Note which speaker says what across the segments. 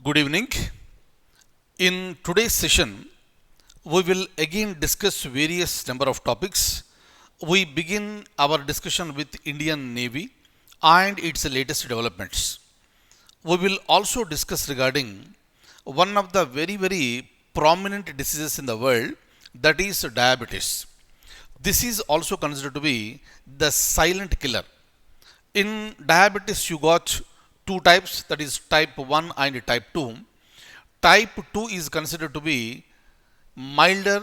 Speaker 1: Good evening. In today's session, we will again discuss various number of topics. We begin our discussion with Indian Navy and its latest developments. We will also discuss regarding one of the very prominent diseases in the world, that is diabetes. This is also considered to be the silent killer. In diabetes, you got two types, that is type 1 and type 2. Type 2 is considered to be milder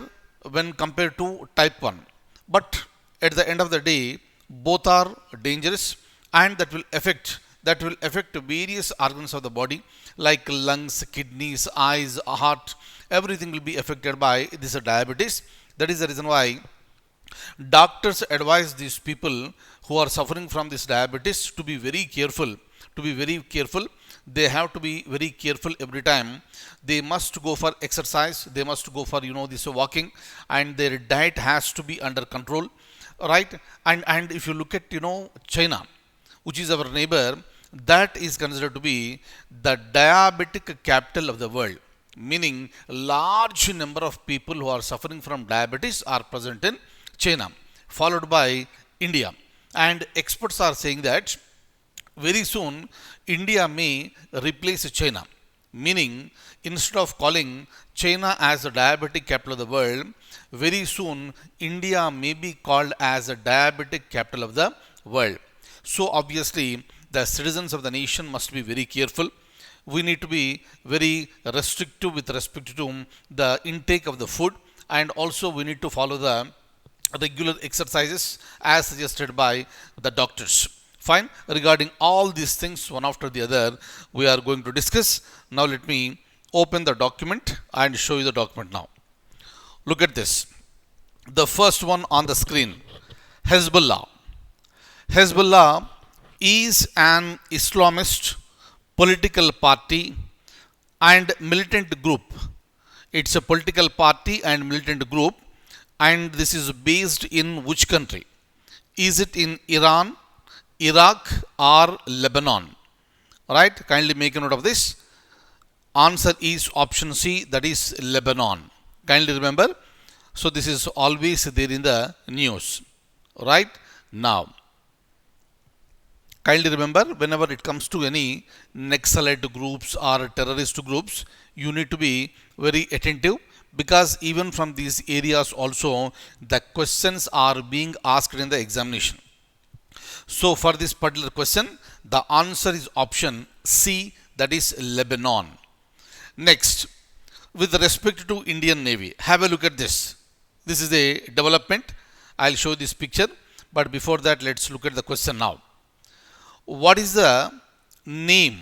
Speaker 1: when compared to type 1. But at the end of the day, both are dangerous, and that will affect various organs of the body like lungs, kidneys, eyes, heart. Everything will be affected by this diabetes. That is the reason why doctors advise these people who are suffering from this diabetes to be very careful. They have to be very careful every time. They must go for exercise. They must go for this walking, and their diet has to be under control, right? And if you look at China, which is our neighbor, that is considered to be the diabetic capital of the world. Meaning, large number of people who are suffering from diabetes are present in China, followed by India. And experts are saying that very soon India may replace China. Meaning, instead of calling China as the diabetic capital of the world, very soon India may be called as the diabetic capital of the world. So obviously, the citizens of the nation must be very careful. We need to be very restrictive with respect to the intake of the food, and also we need to follow the regular exercises as suggested by the doctors. Fine. Regarding all these things, one after the other, we are going to discuss. Now let me open the document and show you the document now. Look at this. The first one on the screen, Hezbollah. Hezbollah is an Islamist political party and militant group. It's a political party and militant group, and this is based in which country? Is it in Iran, Iraq, or Lebanon? Right? Kindly make a note of this. Answer is option C, that is Lebanon. Kindly remember. So this is always there in the news. Right? Now, kindly remember, whenever it comes to any Naxalite groups or terrorist groups, you need to be very attentive, because even from these areas also the questions are being asked in the examination. So for this particular question, the answer is option C, that is Lebanon. Next, with respect to Indian Navy, have a look at this. This is a development. I'll show this picture, but before that, let's look at the question now. What is the name?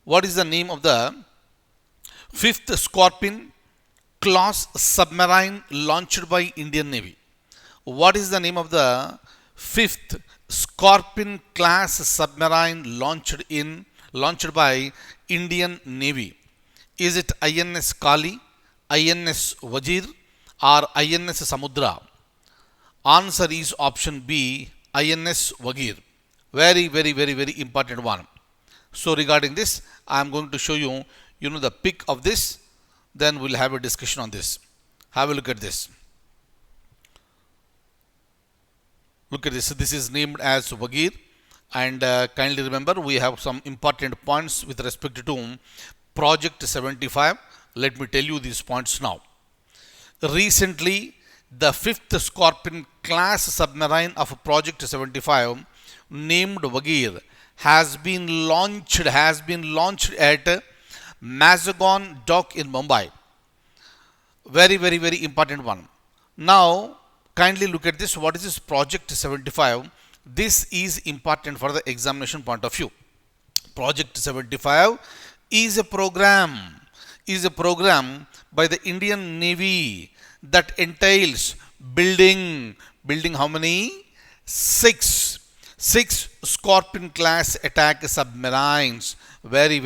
Speaker 1: What is the name of the fifth Scorpion class submarine launched by Indian Navy? What is the name of the fifth Scorpion class submarine launched by Indian Navy? Is it INS Kali, INS Wazir, or INS Samudra? Answer is option B, INS Wazir. Very important one. So regarding this, I am going to show you the pic of this. Then we'll have a discussion on this. Have a look at this. Look at this. This is named as Wagir, and kindly remember, we have some important points with respect to Project 75. Let me tell you these points now. Recently, the fifth Scorpion class submarine of Project 75, named Wagir, has been launched at Mazagon Dock in Mumbai. Very important one. Now, kindly look at this. What is this Project 75? This is important for the examination point of view. Project 75 is a program by the Indian Navy that entails building how many? Six Scorpion class attack submarines. Very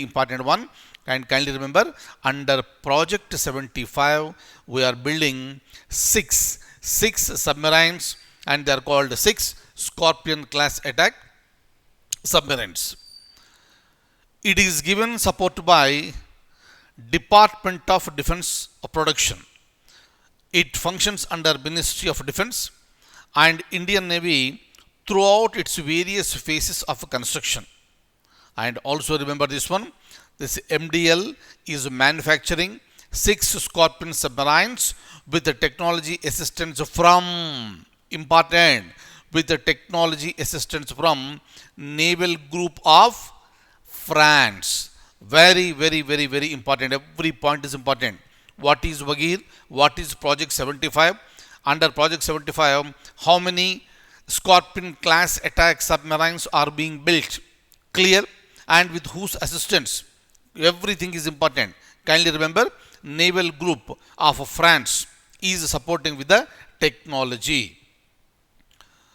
Speaker 1: important one. And kindly remember, under Project 75, we are building six submarines, and they are called 6 Scorpion class attack submarines. It is given support by Department of Defense Production. It functions under Ministry of Defense and Indian Navy throughout its various phases of construction. And also remember this one, this MDL is manufacturing 6 Scorpion submarines with the technology assistance from, important, with the technology assistance from Naval Group of France. Very, very, very, very important. Every point is important. What is Vagir? What is Project 75? Under Project 75, how many Scorpion class attack submarines are being built? Clear? And with whose assistance? Everything is important. Kindly remember, Naval Group of France is supporting with the technology.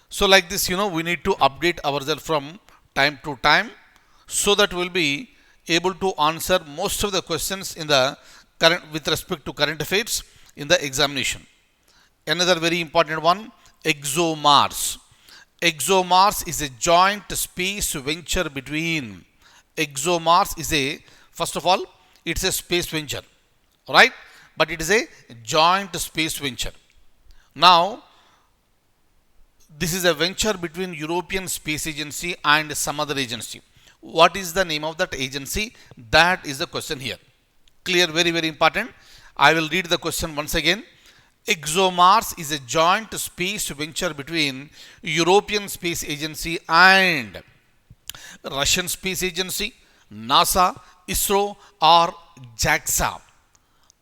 Speaker 1: So like this, we need to update ourselves from time to time so that we'll be able to answer most of the questions in the current with respect to current affairs in the examination. Another very important one, ExoMars. ExoMars is a joint space venture between. ExoMars is first of all, it's a space venture, right? But it is a joint space venture. Now, this is a venture between European Space Agency and some other agency. What is the name of that agency? That is the question here. Clear? Very, very important. I will read the question once again. ExoMars is a joint space venture between European Space Agency and Russian Space Agency, NASA, ISRO or JAXA.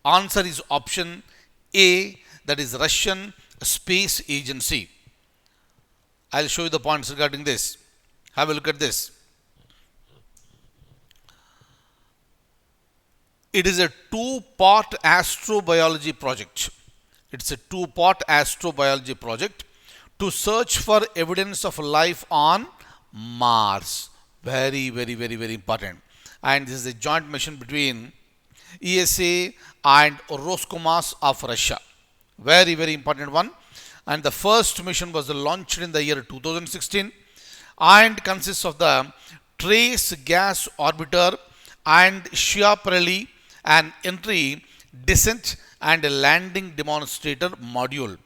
Speaker 1: Answer is option A, that is Russian Space Agency. I'll show you the points regarding this. Have a look at this. It is a 2-part astrobiology project. It's a 2-part astrobiology project to search for evidence of life on Mars. Very, very, very, very important. And this is a joint mission between ESA and Roscosmos of Russia. Very, very important one. And the first mission was launched in the year 2016 and consists of the Trace Gas Orbiter and Schiaparelli, an entry, descent and a landing demonstrator module.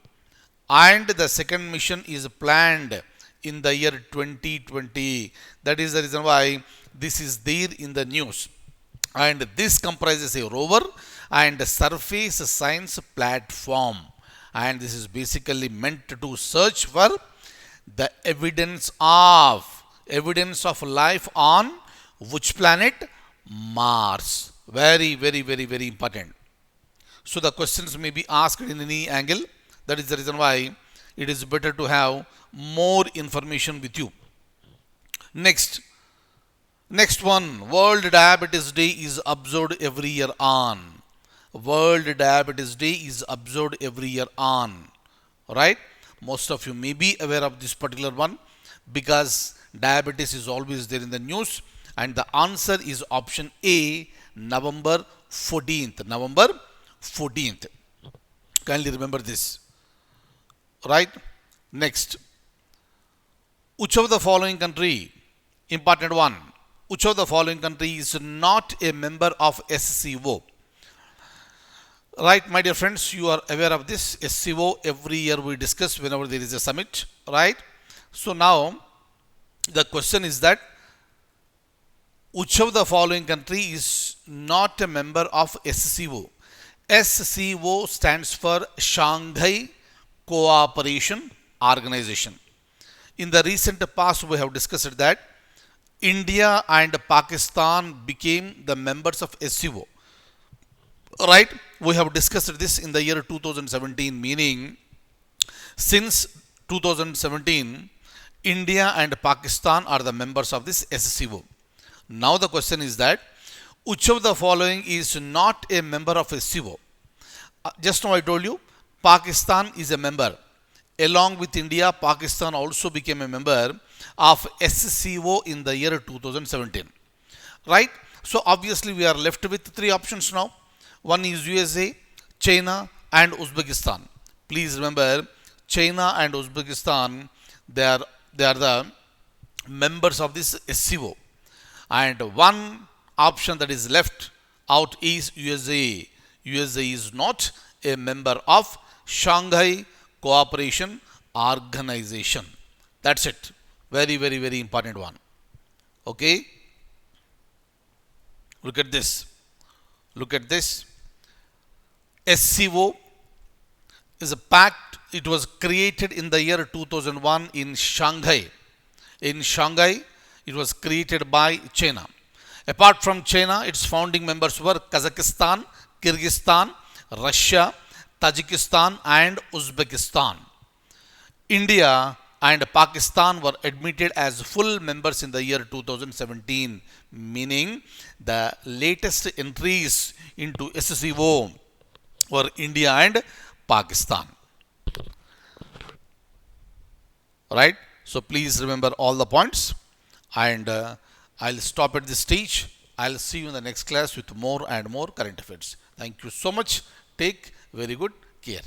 Speaker 1: And the second mission is planned in the year 2020. That is the reason why this is there in the news. And this comprises a rover and a surface science platform. And this is basically meant to search for the evidence of life on which planet? Mars. Very, very, very, very important. So the questions may be asked in any angle. That is the reason why it is better to have more information with you. Next one, World Diabetes Day is observed every year on. World Diabetes Day is observed every year on. Right? Most of you may be aware of this particular one because diabetes is always there in the news. And the answer is option A, November 14th. November 14th. Kindly remember this. Right? Next. Which of the following country, important one, which of the following country is not a member of SCO? Right, my dear friends, you are aware of this. SCO, every year we discuss whenever there is a summit. Right? So now, the question is that which of the following country is not a member of SCO? SCO stands for Shanghai Cooperation Organization. In the recent past, we have discussed that India and Pakistan became the members of SCO. Right? We have discussed this in the year 2017, meaning since 2017, India and Pakistan are the members of this SCO. Now the question is that which of the following is not a member of SCO? Just now I told you Pakistan is a member. Along with India, Pakistan also became a member of SCO in the year 2017. Right? So obviously we are left with 3 options now. One is USA, China and Uzbekistan. Please remember, China and Uzbekistan, they are the members of this SCO. And one option that is left out is USA. USA is not a member of Shanghai Cooperation Organization. That's it. Very, very, very important one. Okay. Look at this. Look at this. SCO is a pact. It was created in the year 2001 in Shanghai. In Shanghai, it was created by China. Apart from China, its founding members were Kazakhstan, Kyrgyzstan, Russia, Tajikistan, and Uzbekistan. India and Pakistan were admitted as full members in the year 2017, meaning the latest entries into SCO were India and Pakistan. Right? So please remember all the points, and I'll stop at this stage. I'll see you in the next class with more and more current affairs. Thank you so much. Take very good care.